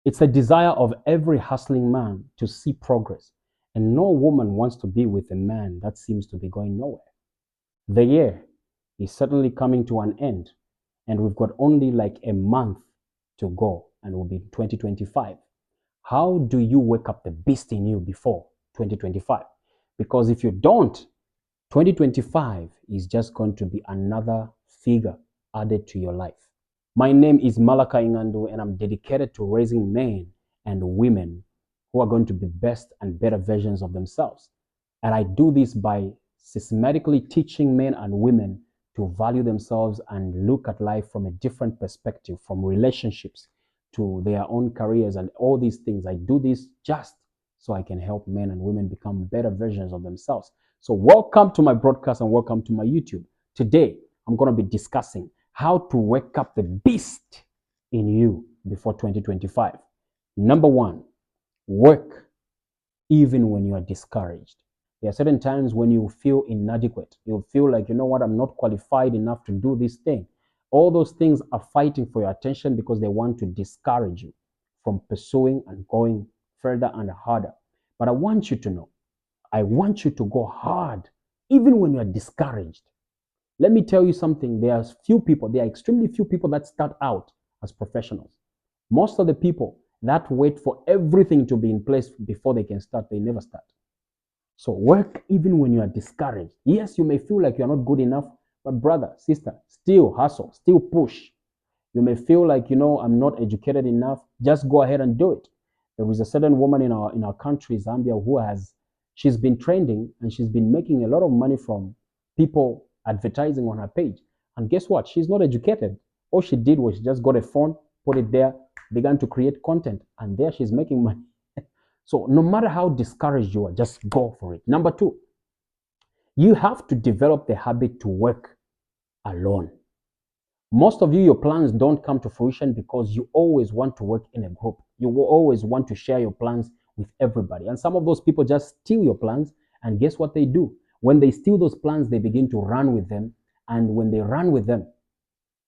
It's a desire of every hustling man to see progress, and no woman wants to be with a man that seems to be going nowhere. The year is certainly coming to an end, and we've got only like a month to go, and we'll be 2025. How do you wake up the beast in you before 2025? Because if you don't, 2025 is just going to be another figure added to your life. My name is Malachi Andu, and I'm dedicated to raising men and women who are going to be best and better versions of themselves. And I do this by systematically teaching men and women to value themselves and look at life from a different perspective, from relationships to their own careers and all these things. I do this just so I can help men and women become better versions of themselves. So welcome to my broadcast and welcome to my YouTube. Today, I'm going to be discussing how to wake up the beast in you before 2025. Number one, work even when you are discouraged. There are certain times when you feel inadequate. You feel like, you know what, I'm not qualified enough to do this thing. All those things are fighting for your attention because they want to discourage you from pursuing and going further and harder. But I want you to know, I want you to go hard even when you are discouraged. Let me tell you something. There are extremely few people that start out as professionals. Most of the people that wait for everything to be in place before they can start, they never start. So work even when you are discouraged. Yes, you may feel like you're not good enough, but brother, sister, still hustle, still push. You may feel like, I'm not educated enough. Just go ahead and do it. There is a certain woman in our country, Zambia, she's been trending and she's been making a lot of money from people advertising on her page. And guess what? She's not educated. All she did was she just got a phone, put it there, began to create content, and there she's making money. So no matter how discouraged you are, just go for it. Number two, you have to develop the habit to work alone. Most of you, your plans don't come to fruition because you always want to work in a group. You will always want to share your plans with everybody. And some of those people just steal your plans. And guess what they do? When they steal those plans, they begin to run with them. And when they run with them,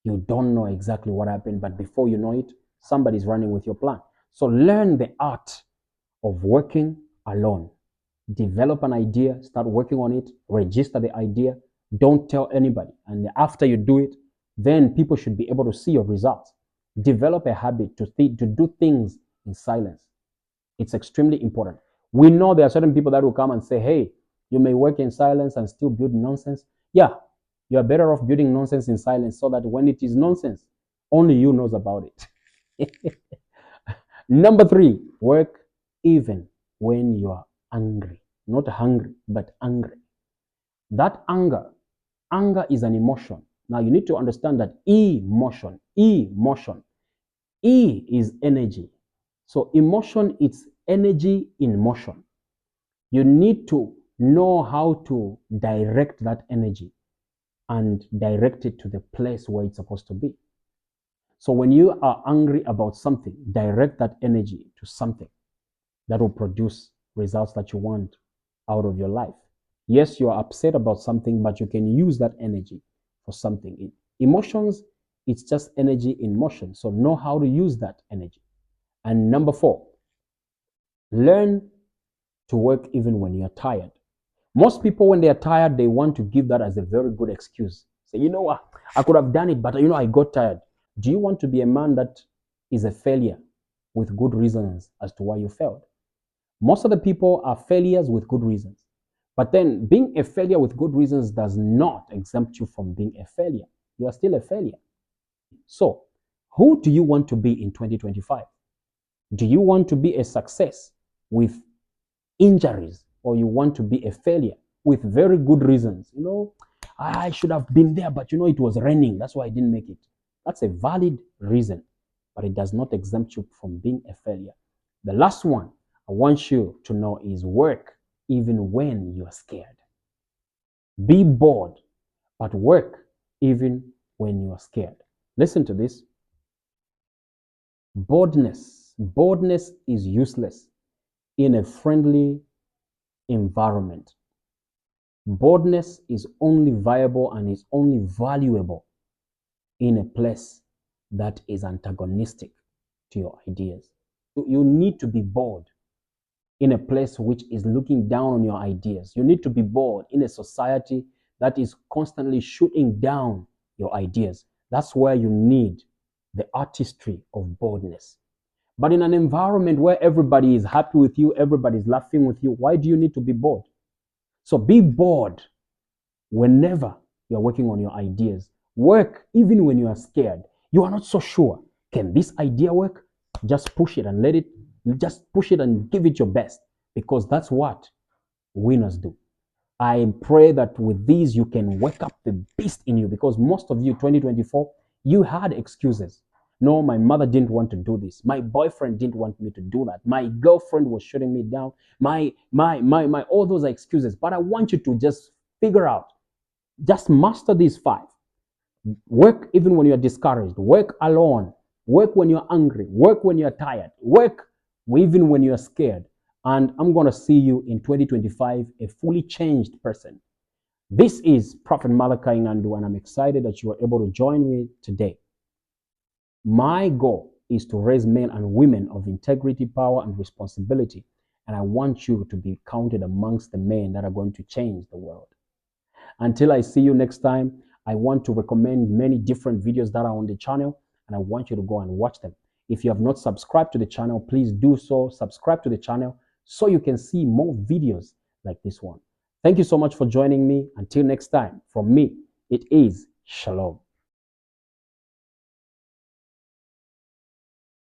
you don't know exactly what happened. But before you know it, somebody's running with your plan. So learn the art of working alone. Develop an idea, start working on it, register the idea. Don't tell anybody. And after you do it, then people should be able to see your results. Develop a habit to do things in silence. It's extremely important. We know there are certain people that will come and say, hey, you may work in silence and still build nonsense. Yeah, you are better off building nonsense in silence so that when it is nonsense, only you knows about it. Number three, work even when you are angry. Not hungry, but angry. That anger is an emotion. Now you need to understand that emotion E is energy. So emotion, it's energy in motion. You need to know how to direct that energy and direct it to the place where it's supposed to be. So when you are angry about something, direct that energy to something that will produce results that you want out of your life. Yes, you are upset about something, but you can use that energy for something. Emotions, it's just energy in motion. So know how to use that energy. And number four, learn to work even when you're tired. Most people, when they are tired, they want to give that as a very good excuse. Say, you know what, I could have done it, but I got tired. Do you want to be a man that is a failure with good reasons as to why you failed? Most of the people are failures with good reasons. But then being a failure with good reasons does not exempt you from being a failure. You are still a failure. So, who do you want to be in 2025? Do you want to be a success with injuries, or you want to be a failure with very good reasons? I should have been there, but it was raining. That's why I didn't make it. That's a valid reason, but it does not exempt you from being a failure. The last one I want you to know is work even when you are scared. Be bored, but work even when you are scared. Listen to this. Boldness is useless in a friendly environment. Boldness is only viable and is only valuable in a place that is antagonistic to your ideas. You need to be bold in a place which is looking down on your ideas. You need to be bold in a society that is constantly shooting down your ideas. That's where you need the artistry of boldness. But in an environment where everybody is happy with you, everybody's laughing with you, why do you need to be bold? So be bold whenever you're working on your ideas. Work even when you are scared. You are not so sure. Can this idea work? Just push it and just push it and give it your best, because that's what winners do. I pray that with these you can wake up the beast in you, because most of you, 2024, you had excuses. No, my mother didn't want to do this. My boyfriend didn't want me to do that. My girlfriend was shutting me down. All those are excuses. But I want you to just figure out, just master these five. Work even when you're discouraged. Work alone. Work when you're angry. Work when you're tired. Work even when you're scared. And I'm going to see you in 2025 a fully changed person. This is Prophet Malachi Andu, and I'm excited that you are able to join me today. My goal is to raise men and women of integrity, power, and responsibility. And I want you to be counted amongst the men that are going to change the world. Until I see you next time, I want to recommend many different videos that are on the channel, and I want you to go and watch them. If you have not subscribed to the channel, please do so. Subscribe to the channel so you can see more videos like this one. Thank you so much for joining me. Until next time, from me, it is Shalom.